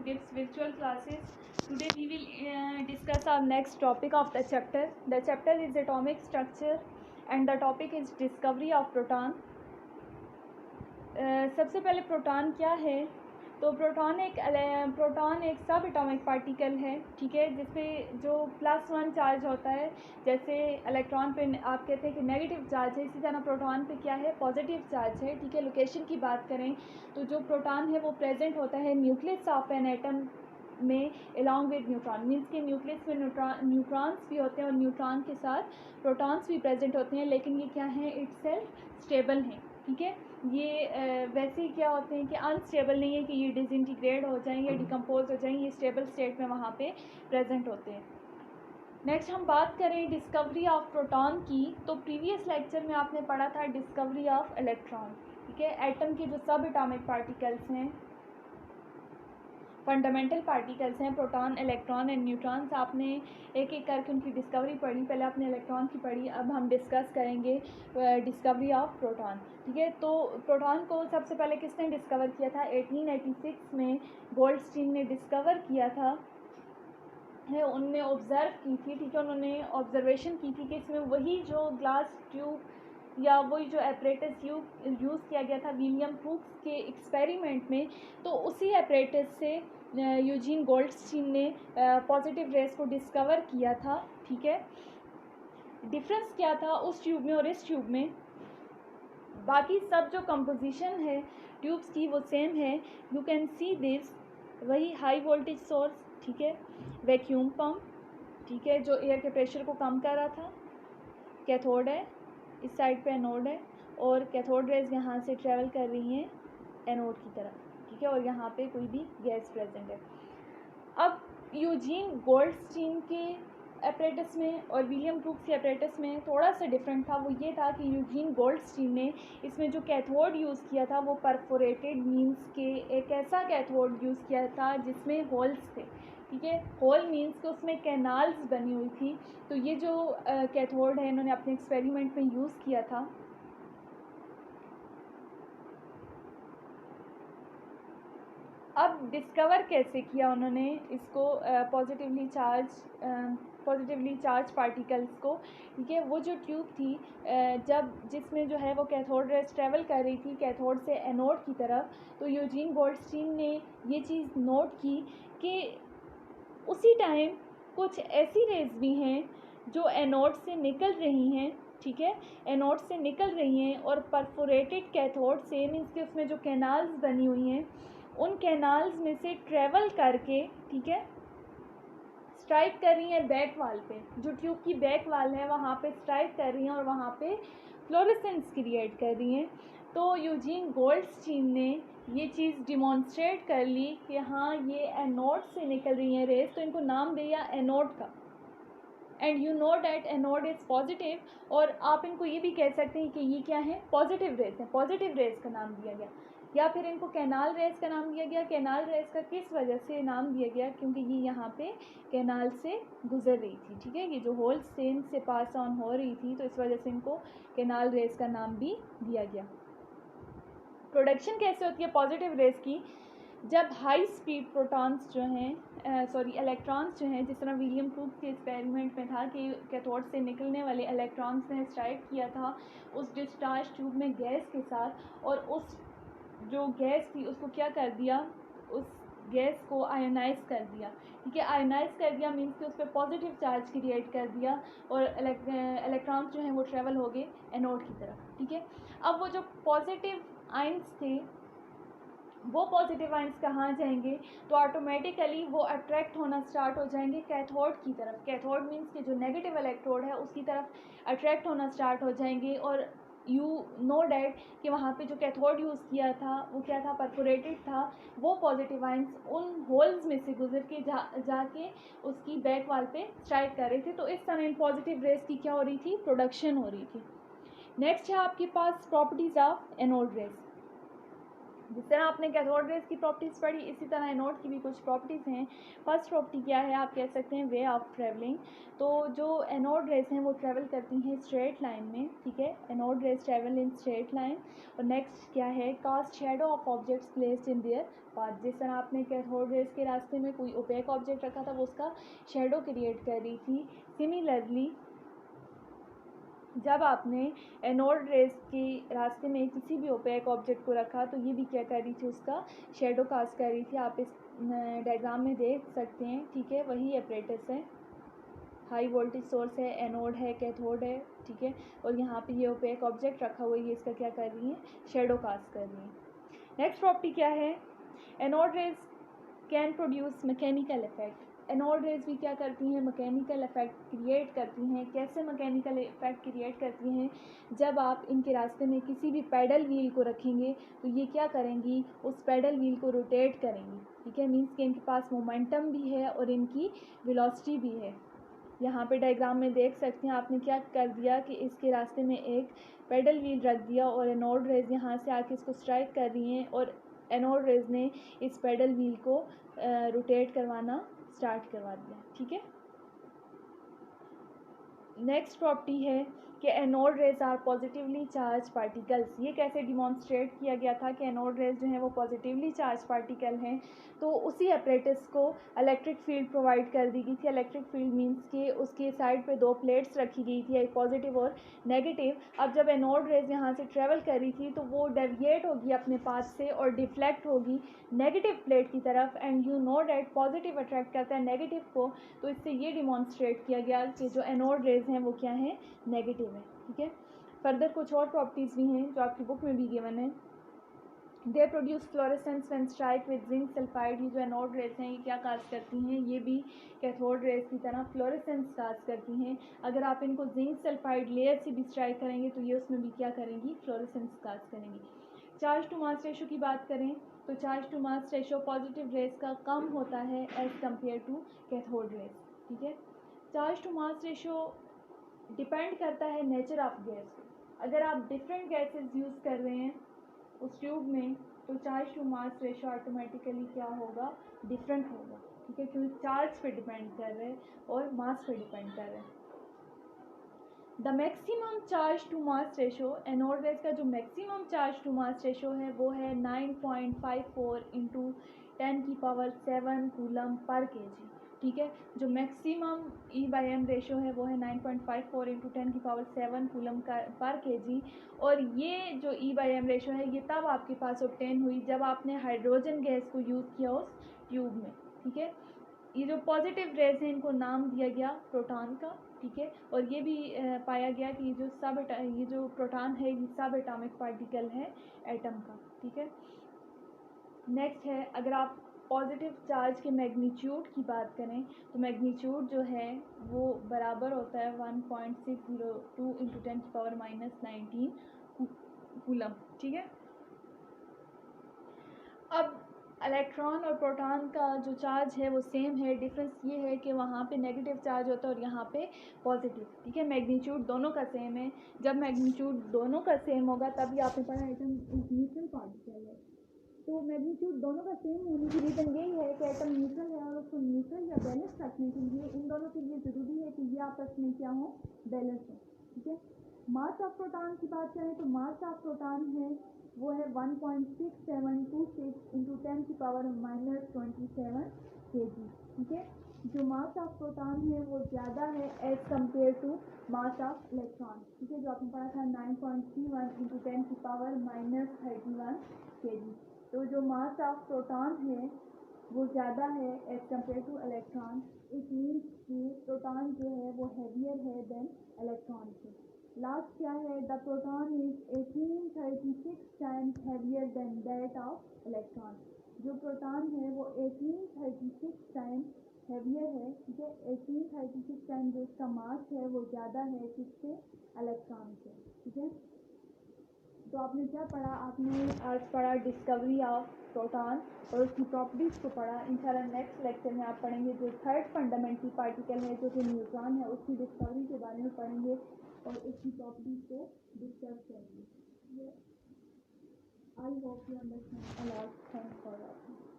gives virtual classes. Today we will discuss our next topic of the chapter. The chapter is atomic structure and the topic is discovery of proton. सबसे पहले proton क्या है? तो proton एक सब atomic particle है, ठीक है, जिसपे जो +1 चार्ज होता है। जैसे इलेक्ट्रॉन पे आप कहते हैं कि नेगेटिव चार्ज है, इसी तरह प्रोटॉन पे क्या है, पॉजिटिव चार्ज है, ठीक है। लोकेशन की बात करें तो जो प्रोटॉन है वो प्रेजेंट होता है न्यूक्लियस ऑफ एन एटम में अलॉन्ग विद न्यूट्रॉन। मीन्स के न्यूक्लियस में न्यूट्रॉन्स भी होते हैं और न्यूट्रॉन के साथ प्रोटॉन्स भी प्रेजेंट होते हैं, लेकिन ये क्या है, इटसेल्फ स्टेबल हैं, ठीक है। ये वैसे ही क्या होते हैं कि अनस्टेबल नहीं है कि ये डिसइंटीग्रेट हो जाएं या डिकम्पोज हो जाएं, ये स्टेबल स्टेट में वहाँ पे प्रेजेंट होते हैं। नेक्स्ट हम बात करें डिस्कवरी ऑफ प्रोटॉन की, तो प्रीवियस लेक्चर में आपने पढ़ा था डिस्कवरी ऑफ इलेक्ट्रॉन, ठीक है। एटम के जो सब एटॉमिक पार्टिकल्स हैं, फंडामेंटल पार्टिकल्स हैं, प्रोटॉन, इलेक्ट्रॉन एंड न्यूट्रॉन्स, आपने एक एक करके उनकी डिस्कवरी पढ़ी। पहले आपने इलेक्ट्रॉन की पढ़ी, अब हम डिस्कस करेंगे डिस्कवरी ऑफ प्रोटॉन, ठीक है। तो प्रोटॉन को सबसे पहले किसने डिस्कवर किया था? 1886 में गोल्डस्टीन ने डिस्कवर किया था, है। उनने ऑब्ज़र्व की थी, ठीक है, उन्होंने ऑब्जर्वेशन की थी कि इसमें वही जो ग्लास ट्यूब या वही जो एपरेटस यूज़ किया गया था विलियम क्रूक्स के एक्सपेरिमेंट में, तो उसी एपरेटस से यूजीन गोल्डस्टीन ने पॉजिटिव रेस को डिस्कवर किया था, ठीक है। डिफरेंस क्या था उस ट्यूब में और इस ट्यूब में? बाकी सब जो कंपोजिशन है ट्यूब्स की वो सेम है। यू कैन सी दिस, वही हाई वोल्टेज सोर्स, ठीक है, वैक्यूम पंप, ठीक है, जो एयर के प्रेशर को कम कर रहा था। कैथोड है, इस साइड पे एनोड है, और कैथोड रेज यहाँ से ट्रेवल कर रही हैं एनोड की तरफ, ठीक है, और यहाँ पे कोई भी गैस प्रेजेंट है। अब यूजीन गोल्डस्टीन के एपरेटस में और विलियम क्रूक्स के एपरेटस में थोड़ा सा डिफरेंट था। वो ये था कि यूजीन गोल्डस्टीन ने इसमें जो कैथोड यूज़ किया था वो परफोरेटेड मीन्स के एक ऐसा कैथोड यूज़ किया था जिसमें होल्स थे, ठीक है। होल मीन्स के उसमें कैनाल्स बनी हुई थी। तो ये जो कैथोड है इन्होंने अपने एक्सपेरिमेंट में यूज़ किया था। अब डिस्कवर कैसे किया उन्होंने इसको, पॉजिटिवली चार्ज पार्टिकल्स को, ठीक है। वो जो ट्यूब थी जिसमें जो है वो कैथोड रेज ट्रेवल कर रही थी कैथोड से एनोड की तरफ, तो यूजीन गोल्डस्टीन ने ये चीज़ नोट की कि उसी टाइम कुछ ऐसी रेज भी हैं जो एनोड से निकल रही हैं, ठीक है, एनोड से निकल रही हैं और परफोरेटेड कैथोड से, मीन्स कि उसमें जो कैनाल्स बनी हुई हैं उन कैनाल्स में से ट्रेवल करके, ठीक है, स्ट्राइक कर रही हैं बैक वाल पे। जो ट्यूब की बैक वाल है वहाँ पे स्ट्राइक कर रही हैं और वहाँ पे फ्लोरेसेंस क्रिएट कर रही हैं। तो यूजीन गोल्डस्टीन ने ये चीज़ डिमॉन्स्ट्रेट कर ली कि हाँ ये एनोड से निकल रही हैं रेस, तो इनको नाम दिया एनोड का। And you know that anode is positive, और आप इनको ये भी कह सकते हैं कि ये क्या है, पॉजिटिव रेस है। पॉजिटिव रेस का नाम दिया गया, या फिर इनको कैनाल रेस का नाम दिया गया। कैनाल रेस का किस वजह से नाम दिया गया? क्योंकि ये यहाँ पे कैनाल से गुजर रही थी, ठीक है, ये जो होल्स से इनसे पास ऑन हो रही थी, तो इस वजह से इनको कैनाल रेस का नाम भी दिया गया। प्रोडक्शन कैसे होती है पॉजिटिव रेस की? जब हाई स्पीड प्रोटॉन्स जो हैं इलेक्ट्रॉन्स जो हैं, जिस तरह विलियम क्रूक्स के एक्सपेरिमेंट में था कि कैथोड से निकलने वाले इलेक्ट्रॉन्स ने स्ट्राइक किया था उस डिस्चार्ज ट्यूब में गैस के साथ, और उस जो गैस थी उसको क्या कर दिया, उस गैस को आयोनाइज कर दिया, ठीक है। आयोनाइज कर दिया मीन्स कि उस पर पॉजिटिव चार्ज क्रिएट कर दिया और इलेक्ट्रॉन्स जो हैं वो ट्रेवल हो गए एनोड की तरफ, ठीक है। अब वो जो पॉजिटिव आयंस थे वो पॉजिटिव आयंस कहाँ जाएंगे? तो ऑटोमेटिकली वो अट्रैक्ट होना स्टार्ट हो जाएंगे कैथोड की तरफ। कैथोड मीन्स कि जो नेगेटिव इलेक्ट्रोड है उसकी तरफ अट्रैक्ट होना स्टार्ट हो जाएंगे, और यू नो डैट कि वहाँ पे जो कैथोड यूज़ किया था वो क्या था, परफोरेटेड था। वो पॉजिटिव आयंस उन होल्स में से गुजर के जाके उसकी बैक वाल पे स्ट्राइक कर रहे थे। तो इस तरह इन पॉजिटिव रेस की क्या हो रही थी, प्रोडक्शन हो रही थी। नेक्स्ट है आपके पास प्रॉपर्टीज़ ऑफ एनोड रेस। जिस तरह आपने कैथोड रेज की प्रॉपर्टीज़ पढ़ी, इसी तरह एनोड की भी कुछ प्रॉपर्टीज़ हैं। फर्स्ट प्रॉपर्टी क्या है, आप कह सकते हैं वे ऑफ ट्रैवलिंग। तो जो एनोड रेज हैं वो ट्रैवल करती हैं स्ट्रेट लाइन में, ठीक है, anode rays travel in straight line. और नेक्स्ट क्या है, cast shadow of objects placed in their path. जिस तरह आपने कैथोड रेज के रास्ते में कोई ओपेक ऑब्जेक्ट रखा था, वो उसका शेडो क्रिएट कर रही थी। सिमिलरली जब आपने एनोड रेज के रास्ते में किसी भी ओपेक ऑब्जेक्ट को रखा, तो ये भी क्या कर रही थी, उसका शेडो कास्ट कर रही थी। आप इस डायग्राम में देख सकते हैं, ठीक है, वही एपरेटस है, हाई वोल्टेज सोर्स है, एनोड है, कैथोड है, ठीक है, और यहाँ पे ये ओपेक ऑब्जेक्ट रखा हुआ है, ये इसका क्या कर रही है, शेडो कास्ट कर रही है। नेक्स्ट प्रॉपर्टी क्या है, anode raise can produce mechanical effect. Anode rays भी क्या करती हैं, मैकेनिकल इफेक्ट क्रिएट करती हैं। कैसे मैकेनिकल इफेक्ट क्रिएट करती हैं, जब आप इनके रास्ते में किसी भी पैडल व्हील को रखेंगे तो ये क्या करेंगी, उस पैडल व्हील को रोटेट करेंगी, ठीक है, मीन्स कि इनके पास मोमेंटम भी है और इनकी वेलोसिटी भी है। यहाँ पे डायग्राम में देख सकते हैं, आपने क्या कर दिया कि इसके रास्ते में एक पैडल व्हील रख दिया और एनोड रेज यहाँ से आके इसको स्ट्राइक कर रही हैं और एनोड रेज ने इस पैडल व्हील को रोटेट करवाना स्टार्ट करवा दिया, ठीक है। नेक्स्ट प्रॉपर्टी है कि anode rays are positively charged particles. ये कैसे डिमॉन्स्ट्रेट किया गया था कि एनोड रेज जो हैं वो पॉजिटिवली चार्ज पार्टिकल हैं, तो उसी अपरेटस को इलेक्ट्रिक फील्ड प्रोवाइड कर दी गई थी। इलेक्ट्रिक फील्ड मींस कि उसके साइड पे दो प्लेट्स रखी गई थी, एक पॉजिटिव और नेगेटिव। अब जब एनोड रेज यहाँ से ट्रेवल कर रही थी तो वो डेविएट होगी अपने पाथ से और डिफ्लेक्ट होगी नेगेटिव प्लेट की तरफ, and you know that positive attract करता है नेगेटिव को। तो इससे ये डिमॉन्स्ट्रेट किया गया कि जो एनोड रेज हैं वो क्या हैं, नेगेटिव है, ठीक है। फर्दर कुछ और प्रॉपर्टीज़ भी हैं जो आपकी बुक में भी गिवन है। They produce fluorescence when strike with zinc sulphide. ये जो एनोड रेज हैं ये क्या कास्ट करती हैं, ये भी कैथोड रेज की तरह फ्लोरेसेंस कास्ट करती हैं। अगर आप इनको जिंक सल्फाइड लेयर से भी स्ट्राइक करेंगे तो ये उसमें भी क्या करेंगी, फ्लोरेसेंस कास्ट करेंगी। चार्ज टू मास रेशो की बात करें तो charge to mass ratio positive rays का कम होता है as compare to cathode rays, ठीक है। Charge to mass ratio depend करता है नेचर ऑफ गैस। अगर आप डिफरेंट गैसेस यूज़ कर रहे हैं उस ट्यूब में तो charge to mass ratio automatically क्या होगा, डिफरेंट होगा, ठीक है, क्योंकि चार्ज पे डिपेंड कर रहे हैं और मास पे डिपेंड कर रहे हैं। The maximum charge to mass ratio, anode rays का जो maximum charge to mass ratio है वो है 9.54 इंटू 10⁻7 कूलम पर केजी, ठीक है। जो मैक्सिमम E/M रेशो है वो है 9.54 इंटू 10⁻7 कूलम पर केजी। और ये जो E/M रेशो है ये तब आपके पास ऑब्टेन हुई जब आपने हाइड्रोजन गैस को यूज़ किया उस ट्यूब में, ठीक है। ये जो पॉजिटिव रेज हैं इनको नाम दिया गया प्रोटॉन का, ठीक है। और ये भी पाया गया कि ये जो प्रोटॉन है ये सब एटॉमिक पार्टिकल है एटम का, ठीक है। नेक्स्ट है, अगर आप पॉजिटिव चार्ज के मैग्नीट्यूड की बात करें तो मैग्नीट्यूड जो है वो बराबर होता है 1.602 इंटू 10⁻⁻19 कूलम, ठीक है। अब इलेक्ट्रॉन और प्रोटॉन का जो चार्ज है वो सेम है, डिफरेंस ये है कि वहाँ पे नेगेटिव चार्ज होता है और यहाँ पे पॉजिटिव, ठीक है। मैग्नीट्यूड दोनों का सेम है। जब मैग्नीट्यूड दोनों का सेम होगा तभी आपने पढ़ा एटम एक न्यूट्रल पार्टिकल है। तो मैग्नीट्यूड दोनों का सेम होने की रीज़न यही है कि एटम न्यूट्रल है और उसको न्यूट्रल या बैलेंस रखने के लिए इन दोनों के लिए ज़रूरी है कि ये आपस में क्या हो, बैलेंस हो, ठीक है। मास ऑफ प्रोटॉन की बात करें तो मास ऑफ प्रोटॉन है वो है 1.6726 इंटू 10⁻⁻27 kg, ठीक है। जो मास ऑफ प्रोटॉन है वो ज़्यादा है as compare to mass of electron, ठीक है, जो आपने पढ़ा था 9.31 इंटू 10⁻31 kg। तो जो मास ऑफ प्रोटॉन है वो ज़्यादा है as compare two electron. It means कि प्रोटॉन जो है वो हैवियर है देन इलेक्ट्रॉन से। लास्ट क्या है, the proton is 1836 times heavier than that of electron. जो प्रोटॉन है वो 1836 टाइम्स हैवियर है, ठीक है। 1836 टाइम जो उसका मास है वो ज़्यादा है किससे, इलेक्ट्रॉन से, ठीक है। तो आपने क्या पढ़ा, आपने आज पढ़ा डिस्कवरी ऑफ प्रोटॉन और उसकी प्रॉपर्टीज़ को पढ़ा। इंशाल्लाह नेक्स्ट लेक्चर में आप पढ़ेंगे जो थर्ड फंडामेंटल पार्टिकल है जो कि न्यूट्रॉन है, उसकी डिस्कवरी के बारे में पढ़ेंगे और उसकी प्रॉपर्टीज़ को डिस्कस करेंगे। I hope you understand a lot. Thanks for watching.